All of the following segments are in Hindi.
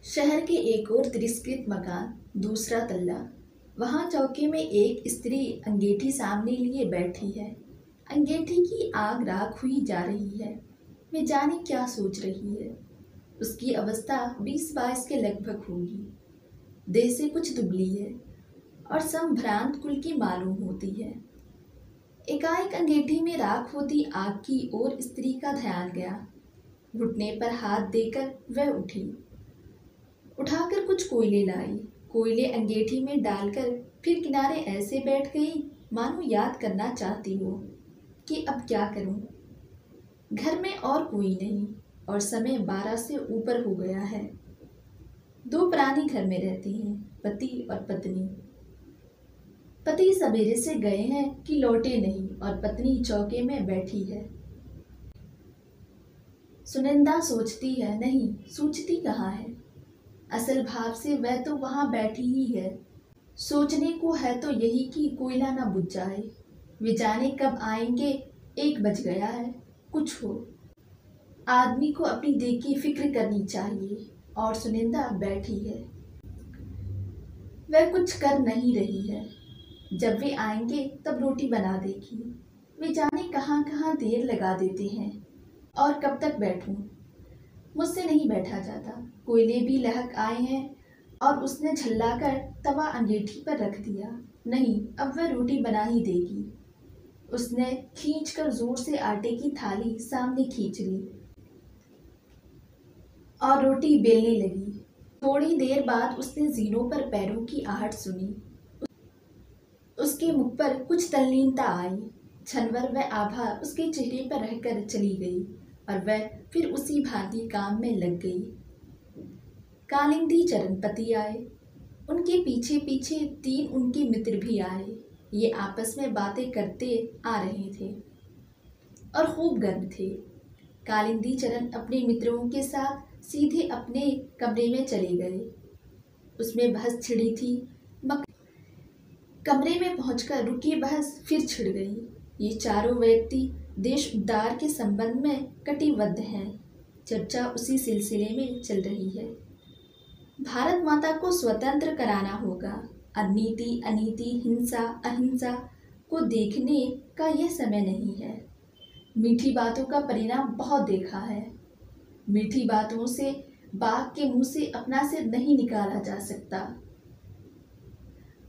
शहर के एक और तिरस्कृत मकान, दूसरा तल्ला। वहां चौके में एक स्त्री अंगीठी सामने लिए बैठी है। अंगीठी की आग राख हुई जा रही है। वे जाने क्या सोच रही है। उसकी अवस्था 20-22 के लगभग होगी। देह से कुछ दुबली है और संभ्रांत कुल की मालूम होती है। एकाएक अंगीठी में राख होती आग की ओर स्त्री का ध्यान गया। घुटने पर हाथ देकर वह उठी, उठाकर कुछ कोयले लाई। कोयले अंगीठी में डालकर फिर किनारे ऐसे बैठ गई मानो याद करना चाहती हो कि अब क्या करूं। घर में और कोई नहीं और समय 12 से ऊपर हो गया है। दो प्राणी घर में रहते हैं, पति और पत्नी। पति सवेरे से गए हैं कि लौटे नहीं और पत्नी चौके में बैठी है। सुनिंदा सोचती है, नहीं सोचती कहाँ है। असल भाव से वह तो वहां बैठी ही है। सोचने को है तो यही कि कोयला ना बुझ जाए। वे जाने कब आएंगे। 1 बज गया है। कुछ हो, आदमी को अपनी देह की फिक्र करनी चाहिए। और सुनिंदा बैठी है, वह कुछ कर नहीं रही है। जब वे आएंगे तब रोटी बना देगी। वे जाने कहाँ कहाँ देर लगा देते हैं। और कब तक बैठूं, मुझसे नहीं बैठा जाता। कोयले भी लहक आए हैं और उसने झल्लाकर तवा अंगीठी पर रख दिया। नहीं, अब वह रोटी बना ही देगी। उसने खींचकर जोर से आटे की थाली सामने खींच ली और रोटी बेलने लगी। थोड़ी देर बाद उसने जीनों पर पैरों की आहट सुनी। उसके मुख पर कुछ तल्लीनता आई। क्षणभर वह आभा उसके चेहरे पर रहकर चली गई और वह फिर उसी भांति काम में लग गई। कालिंदी चरणपति आए। उनके पीछे पीछे 3 उनके मित्र भी आए। ये आपस में बातें करते आ रहे थे और खूब गर्म थे। कालिंदी चरण अपने मित्रों के साथ सीधे अपने कमरे में चले गए। उसमें बहस छिड़ी थी। कमरे में पहुंचकर रुकी बहस फिर छिड़ गई। ये चारों व्यक्ति देश उद्धार के संबंध में कटिबद्ध हैं। चर्चा उसी सिलसिले में चल रही है। भारत माता को स्वतंत्र कराना होगा। अनीति अनीति, हिंसा अहिंसा को देखने का यह समय नहीं है। मीठी बातों का परिणाम बहुत देखा है। मीठी बातों से बाघ के मुंह से अपना सिर नहीं निकाला जा सकता।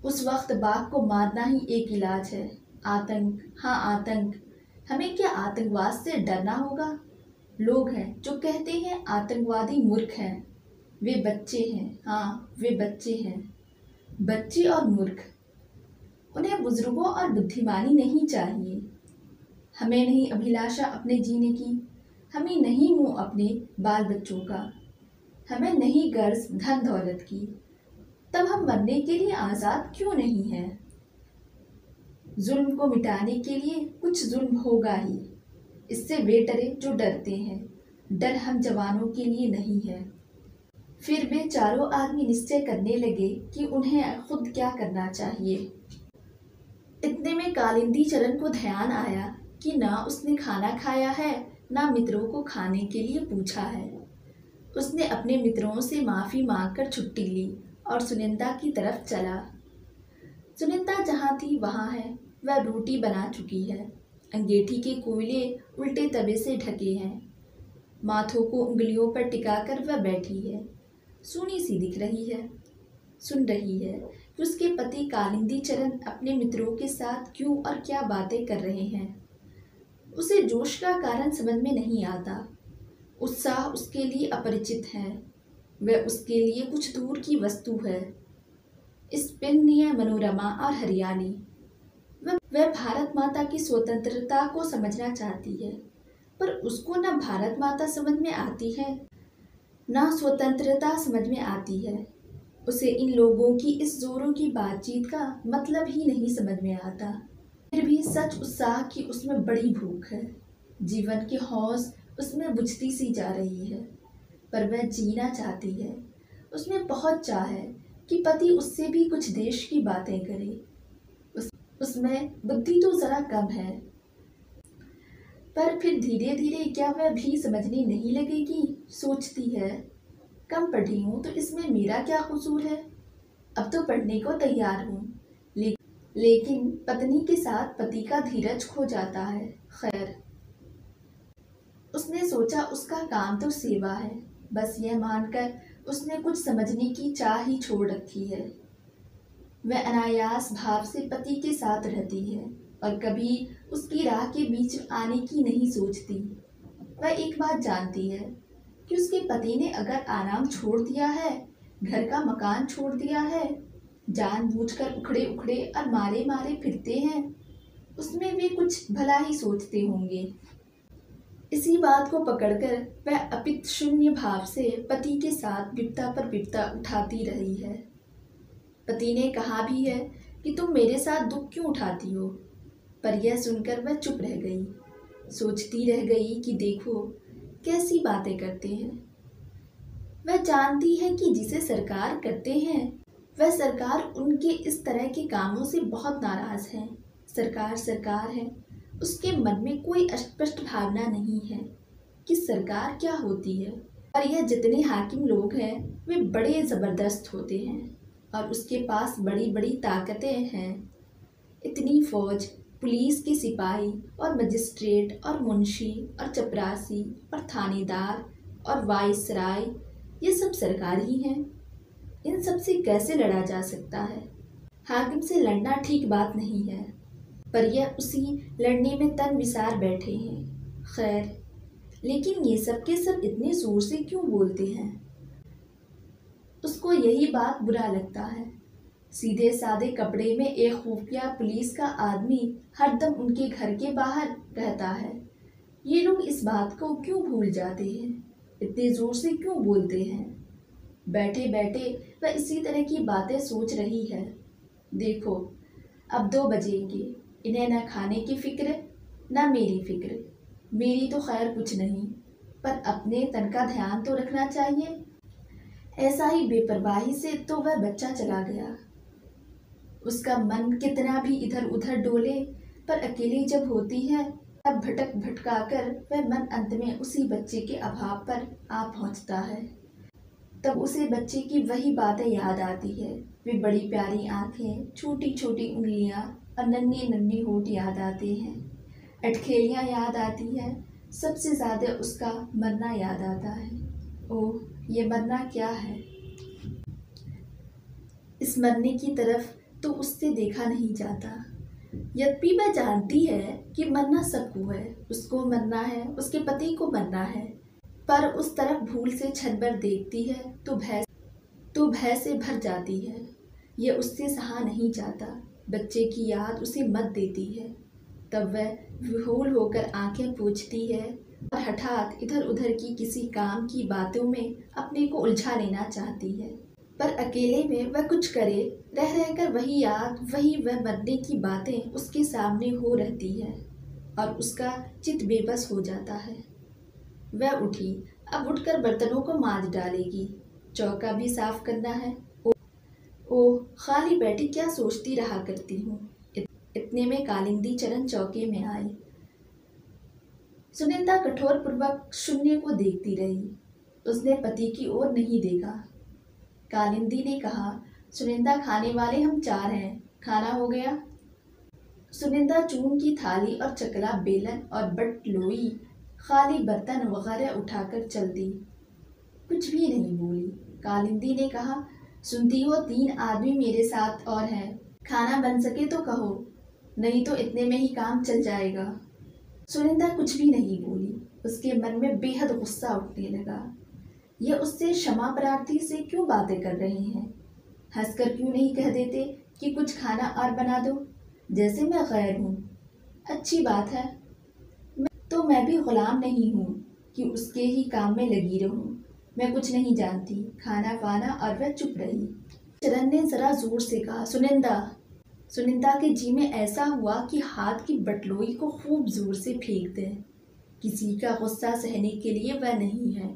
उस वक्त बाघ को मारना ही एक इलाज है। आतंक, हाँ आतंक। हमें क्या आतंकवाद से डरना होगा? लोग हैं जो कहते हैं आतंकवादी मूर्ख हैं। वे बच्चे हैं, हाँ वे बच्चे हैं। बच्चे और मूर्ख। उन्हें बुजुर्गों और बुद्धिमानी नहीं चाहिए। हमें नहीं अभिलाषा अपने जीने की। हमें नहीं मुंह अपने बाल बच्चों का। हमें नहीं गर्ज धन दौलत की। तब हम मरने के लिए आज़ाद क्यों नहीं हैं? जुल्म को मिटाने के लिए कुछ जुल्म होगा ही। इससे वे डरे जो डरते हैं। डर हम जवानों के लिए नहीं है। फिर वे चारों आदमी निश्चय करने लगे कि उन्हें खुद क्या करना चाहिए। इतने में कालिंदी चरण को ध्यान आया कि ना उसने खाना खाया है, ना मित्रों को खाने के लिए पूछा है। उसने अपने मित्रों से माफ़ी मांगकर छुट्टी ली और सुनिंदा की तरफ चला। सुनिंदा जहाँ थी वहाँ है। वह रोटी बना चुकी है। अंगीठी के कोयले उल्टे तवे से ढके हैं। माथों को उंगलियों पर टिकाकर वह बैठी है। सूनी सी दिख रही है। सुन रही है कि उसके पति कालिंदी चरण अपने मित्रों के साथ क्यों और क्या बातें कर रहे हैं। उसे जोश का कारण समझ में नहीं आता। उत्साह उसके लिए अपरिचित है। वह उसके लिए कुछ दूर की वस्तु है। स्पिन्य मनोरमा और हरियाली। वह भारत माता की स्वतंत्रता को समझना चाहती है, पर उसको न भारत माता समझ में आती है, ना स्वतंत्रता समझ में आती है। उसे इन लोगों की इस जोरों की बातचीत का मतलब ही नहीं समझ में आता। फिर भी सच उत्साह की उसमें बड़ी भूख है। जीवन की हौस उसमें बुझती सी जा रही है, पर वह जीना चाहती है। उसमें बहुत चाह है कि पति उससे भी कुछ देश की बातें करे। उसमें बुद्धि तो जरा कम है, पर फिर धीरे धीरे क्या वह भी समझने नहीं लगेगी? सोचती है। कम पढ़ी हूँ तो इसमें मेरा क्या कसूर है? अब तो पढ़ने को तैयार हूँ। लेकिन पत्नी के साथ पति का धीरज खो जाता है। खैर, उसने सोचा उसका काम तो सेवा है, बस यह मानकर उसने कुछ समझने की चाह ही छोड़ रखी है। वह अनायास भाव से पति के साथ रहती है और कभी उसकी राह के बीच आने की नहीं सोचती। वह एक बात जानती है कि उसके पति ने अगर आराम छोड़ दिया है, घर का मकान छोड़ दिया है, जानबूझकर उखड़े उखड़े और मारे मारे फिरते हैं, उसमें वे कुछ भला ही सोचते होंगे। इसी बात को पकड़कर वह अपित शून्य भाव से पति के साथ विपदा पर विपदा उठाती रही है। पति ने कहा भी है कि तुम मेरे साथ दुख क्यों उठाती हो, पर यह सुनकर वह चुप रह गई। सोचती रह गई कि देखो कैसी बातें करते हैं। वह जानती है कि जिसे सरकार करते हैं वह सरकार उनके इस तरह के कामों से बहुत नाराज है। सरकार सरकार है, उसके मन में कोई स्पष्ट भावना नहीं है कि सरकार क्या होती है। और यह जितने हाकिम लोग हैं वे बड़े ज़बरदस्त होते हैं और उसके पास बड़ी बड़ी ताकतें हैं। इतनी फौज, पुलिस के सिपाही और मजिस्ट्रेट और मुंशी और चपरासी और थानेदार और वाइसराय, ये सब सरकारी हैं। इन सब से कैसे लड़ा जा सकता है? हाकिम से लड़ना ठीक बात नहीं है, पर यह उसी लड़ने में तन विसार बैठे हैं। खैर, लेकिन ये सब के सब इतने जोर से क्यों बोलते हैं? उसको यही बात बुरा लगता है। सीधे सादे कपड़े में एक खुफिया पुलिस का आदमी हरदम उनके घर के बाहर रहता है। ये लोग इस बात को क्यों भूल जाते हैं? इतने जोर से क्यों बोलते हैं? बैठे बैठे वह इसी तरह की बातें सोच रही है। देखो, अब 2 बजेंगे, इन्हें न खाने की फिक्र न मेरी फिक्र। मेरी तो खैर कुछ नहीं, पर अपने तन का ध्यान तो रखना चाहिए। ऐसा ही बेपरवाही से तो वह बच्चा चला गया। उसका मन कितना भी इधर उधर डोले, पर अकेली जब होती है तब भटक भटका कर वह मन अंत में उसी बच्चे के अभाव पर आ पहुंचता है। तब उसे बच्चे की वही बातें याद आती है। वे बड़ी प्यारी आंखें, छोटी छोटी उंगलियां और नन्हे नन्हे होठ याद आते हैं। अटखेलियां याद आती है। सबसे ज्यादा उसका मरना याद आता है। ओह, ये मरना क्या है? इस मरने की तरफ तो उससे देखा नहीं जाता। यद्यपि वह जानती है कि मरना सबको है, उसको मरना है, उसके पति को मरना है, पर उस तरफ भूल से क्षण भर देखती है तो भय से भर जाती है। यह उससे सहा नहीं जाता। बच्चे की याद उसे मत देती है। तब वह विह्वल होकर आंखें पोंछती है और हठात इधर उधर की किसी काम की बातों में अपने को उलझा लेना चाहती है। पर अकेले में वह कुछ करे, रह रहकर वही याद, वही वह मरने की बातें उसके सामने हो रहती है और उसका चित्त बेबस हो जाता है। वह उठी। अब उठकर बर्तनों को मांज डालेगी, चौका भी साफ करना है। ओह, खाली बैठी क्या सोचती रहा करती हूँ। इतने में कालिंदी चरण चौके में आई। सुनिंदा कठोर पूर्वक शून्य को देखती रही। उसने पति की ओर नहीं देखा। कालिंदी ने कहा, सुनिंदा, खाने वाले हम 4 हैं, खाना हो गया? सुनिंदा चून की थाली और चकला, बेलन और बट लोई, खाली बर्तन वगैरह उठाकर चल दी। कुछ भी नहीं बोली। कालिंदी ने कहा, सुनती हो, 3 आदमी मेरे साथ और हैं। खाना बन सके तो कहो, नहीं तो इतने में ही काम चल जाएगा। सुनिंदा कुछ भी नहीं बोली। उसके मन में बेहद गुस्सा उठने लगा। ये उससे क्षमा प्रार्थी से क्यों बातें कर रहे हैं? हंसकर क्यों नहीं कह देते कि कुछ खाना और बना दो, जैसे मैं गैर हूँ? अच्छी बात है, मैं भी गुलाम नहीं हूँ कि उसके ही काम में लगी रहूँ। मैं कुछ नहीं जानती, खाना पाना। और वह चुप रही। चरण ने जरा जोर से कहा, सुनिंदा। सुनिंदा के जी में ऐसा हुआ कि हाथ की बटलोई को खूब जोर से फेंक दे। किसी का गुस्सा सहने के लिए वह नहीं है।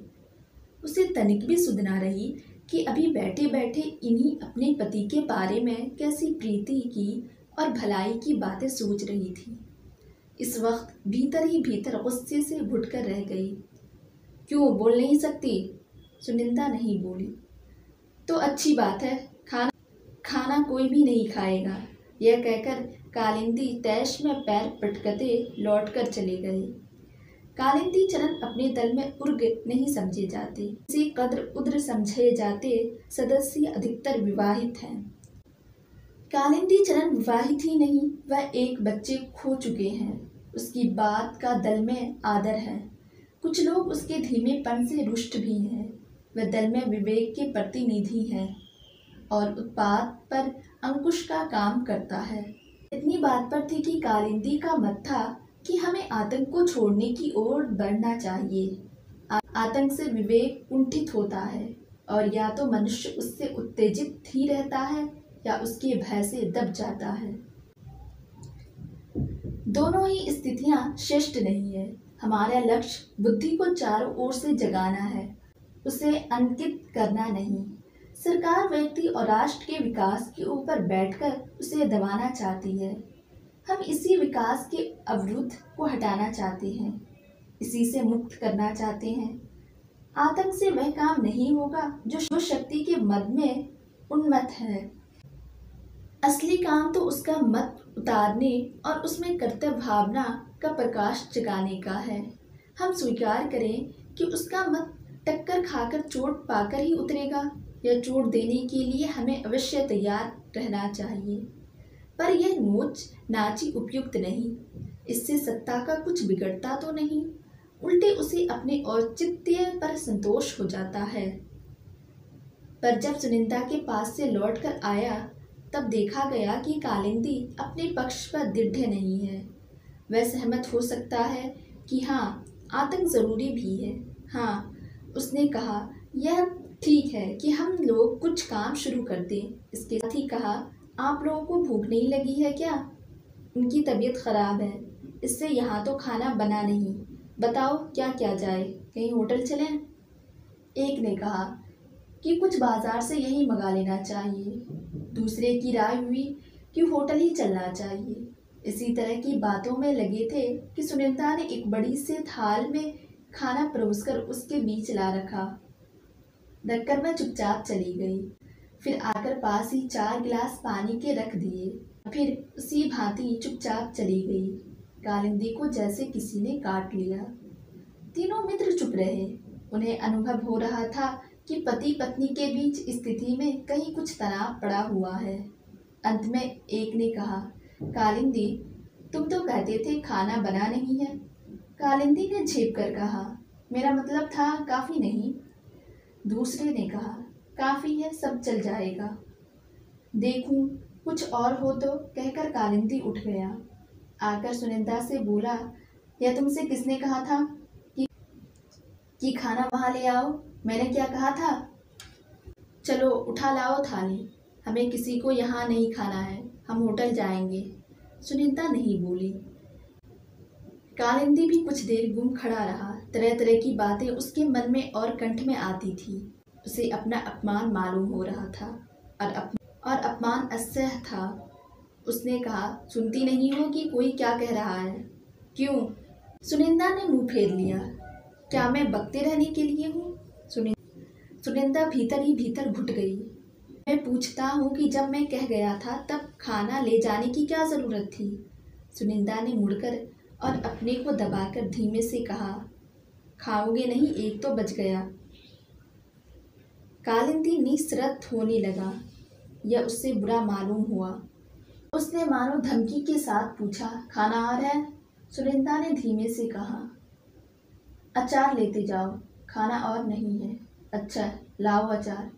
उसे तनिक भी सुध ना रही कि अभी बैठे बैठे इन्हीं अपने पति के बारे में कैसी प्रीति की और भलाई की बातें सोच रही थी। इस वक्त भीतर ही भीतर गुस्से से घुटकर रह गई। क्यों बोल नहीं सकती? सुनिंदा नहीं बोली। तो अच्छी बात है, खाना कोई भी नहीं खाएगा। यह कहकर कालिंदी तैश में पैर पटकते लौटकर चले गए। कालिंदी चरण अपने दल में उर्ग नहीं समझे जाते, इसी कद्र उद्र समझे जाते सदस्य अधिकतर विवाहित हैं। कालिंदी चरण विवाहित ही नहीं, वह एक बच्चे खो चुके हैं। उसकी बात का दल में आदर है। कुछ लोग उसके धीमेपन से रुष्ट भी हैं। वह दल में विवेक के प्रतिनिधि है और उत्पात पर अंकुश का काम करता है। इतनी बात पर थी कि कालिंदी का मत था कि हमें आतंक को छोड़ने की ओर बढ़ना चाहिए। आतंक से विवेक कुंठित होता है और या तो मनुष्य उससे उत्तेजित ही रहता है या उसके भय से दब जाता है। दोनों ही स्थितियां श्रेष्ठ नहीं है। हमारा लक्ष्य बुद्धि को चारों ओर से जगाना है, उसे अंकित करना नहीं। सरकार व्यक्ति और राष्ट्र के विकास के ऊपर बैठकर उसे दबाना चाहती है। हम इसी विकास के अवरुद्ध को हटाना चाहते हैं, इसी से मुक्त करना चाहते हैं। आतंक से वह काम नहीं होगा जो शक्ति के मद में उन्मत्त है। असली काम तो उसका मत उतारने और उसमें कर्तव्य भावना का प्रकाश जगाने का है। हम स्वीकार करें कि उसका मत टक्कर खाकर चोट पाकर ही उतरेगा, या चोट देने के लिए हमें अवश्य तैयार रहना चाहिए। पर यह नोच नाची उपयुक्त नहीं। इससे सत्ता का कुछ बिगड़ता तो नहीं, उल्टे उसे अपने औचित्य पर संतोष हो जाता है। पर जब सुनिंदा के पास से लौटकर आया तब देखा गया कि कालिंदी अपने पक्ष पर दृढ़ नहीं है। वह सहमत हो सकता है कि हाँ, आतंक जरूरी भी है। हाँ, उसने कहा, यह ठीक है कि हम लोग कुछ काम शुरू कर दें। इसके साथ ही कहा, आप लोगों को भूख नहीं लगी है क्या? उनकी तबीयत खराब है, इससे यहाँ तो खाना बना नहीं। बताओ क्या किया जाए, कहीं होटल चलें? एक ने कहा कि कुछ बाजार से यही मंगा लेना चाहिए। दूसरे की राय हुई कि होटल ही चलना चाहिए। इसी तरह की बातों में लगे थे कि सुनिंदा ने एक बड़ी से थाल में खाना परोसकर उसके बीच ला रखा। रखकर मैं चुपचाप चली गई। फिर आकर पास ही 4 गिलास पानी के रख दिए। फिर उसी भांति चुपचाप चली गई। कालिंदी को जैसे किसी ने काट लिया। तीनों मित्र चुप रहे। उन्हें अनुभव हो रहा था कि पति पत्नी के बीच स्थिति में कहीं कुछ तनाव पड़ा हुआ है। अंत में एक ने कहा, कालिंदी, तुम तो कहते थे खाना बना नहीं है। कालिंदी ने झेप कर कहा, मेरा मतलब था काफी नहीं। दूसरे ने कहा, काफी है, सब चल जाएगा। देखूं कुछ और हो तो, कहकर कालिंदी उठ गया। आकर सुनिंदा से बोला, यह तुमसे किसने कहा था कि खाना वहां ले आओ? मैंने क्या कहा था? चलो उठा लाओ थाली, हमें किसी को यहाँ नहीं खाना है, हम होटल जाएंगे। सुनिंदा नहीं बोली। कालिंदी भी कुछ देर गुम खड़ा रहा। तरह तरह की बातें उसके मन में और कंठ में आती थी। उसे अपना अपमान मालूम हो रहा था और अपमान असह्य था। उसने कहा, सुनती नहीं हो कि कोई क्या कह रहा है? क्यों? सुनिंदा ने मुंह फेर लिया। क्या मैं बकते रहने के लिए हूँ? सुनिंदा भीतर ही भीतर घुट गई। मैं पूछता हूँ कि जब मैं कह गया था तब खाना ले जाने की क्या जरूरत थी? सुनिंदा ने मुड़कर और अपने को दबाकर धीमे से कहा, खाओगे नहीं, एक तो बच गया। कालिंदी निस्सरत होने लगा। यह उससे बुरा मालूम हुआ। उसने मानो धमकी के साथ पूछा, खाना और है? सुनिंदा ने धीमे से कहा, अचार लेते जाओ, खाना और नहीं है। अच्छा, लाओ अचार।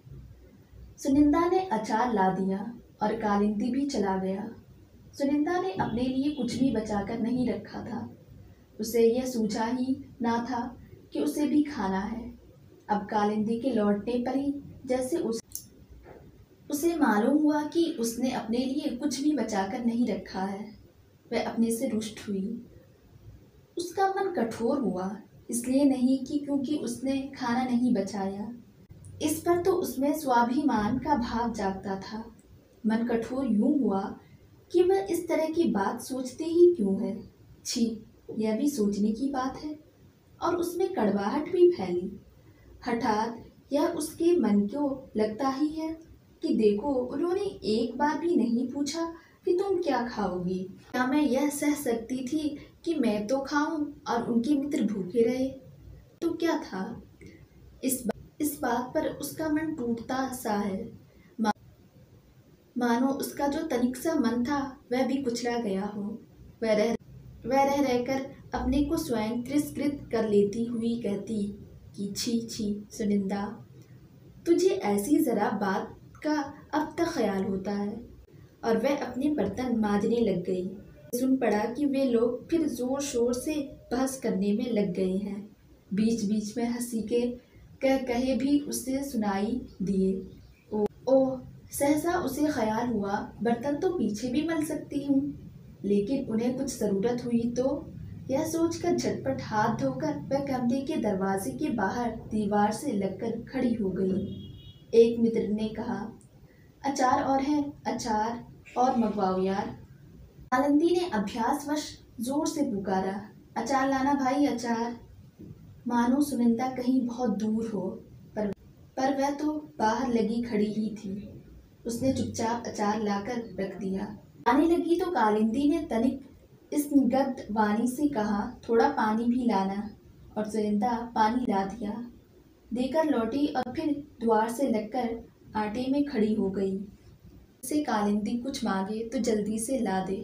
सुनिंदा ने अचार ला दिया और कालिंदी भी चला गया। सुनिंदा ने अपने लिए कुछ भी बचाकर नहीं रखा था। उसे यह सूझा ही ना था कि उसे भी खाना है। अब कालिंदी के लौटने पर ही जैसे उसे मालूम हुआ कि उसने अपने लिए कुछ भी बचाकर नहीं रखा है। वह अपने से रुष्ट हुई। उसका मन कठोर हुआ, इसलिए नहीं कि क्योंकि उसने खाना नहीं बचाया। इस पर तो उसमें स्वाभिमान का भाव जागता था। मन कठोर यूं हुआ कि वह इस तरह की बात सोचते ही क्यों है। छी, यह भी सोचने की बात है। और उसमें कड़वाहट भी फैली। हठात यह उसके मन को लगता ही है कि देखो, उन्होंने एक बार भी नहीं पूछा कि तुम क्या खाओगी। क्या मैं यह सह सकती थी कि मैं तो खाऊं और उनके मित्र भूखे रहे? तो क्या था? इस बात पर उसका मन टूटता सा है, मानो उसका जो तनिक सा मन था वह भी कुचला गया हो। वह रह रहकर अपने को स्वयं तिरस्कृत कर लेती हुई कहती कि छी छी सुनिंदा, तुझे ऐसी जरा बात का अब तक ख्याल होता है। और वह अपने बर्तन मांजने लग गई। सुन पड़ा कि वे लोग फिर जोर शोर से बहस करने में लग गए हैं। बीच बीच में हंसी के कहे भी उसे सुनाई दिए। ओह, सहसा उसे ख्याल हुआ, बर्तन तो पीछे भी मल सकती हूँ, लेकिन उन्हें कुछ ज़रूरत हुई तो? यह सोचकर झटपट हाथ धोकर वह कमरे के दरवाजे के बाहर दीवार से लगकर खड़ी हो गई। एक मित्र ने कहा, अचार और है, अचार और मंगवाओ यार। आनंदी ने अभ्यासवश जोर से पुकारा, अचार लाना भाई, अचार। मानो सुनिंदा कहीं बहुत दूर हो, पर वह तो बाहर लगी खड़ी ही थी। उसने चुपचाप अचार लाकर रख दिया। आने लगी तो कालिंदी ने तनिक इस निगद्ध वाणी से कहा, थोड़ा पानी भी लाना। और सुनिंदा पानी ला दिया, देकर लौटी और फिर द्वार से लगकर आटे में खड़ी हो गई। उसे कालिंदी कुछ मांगे तो जल्दी से ला दे।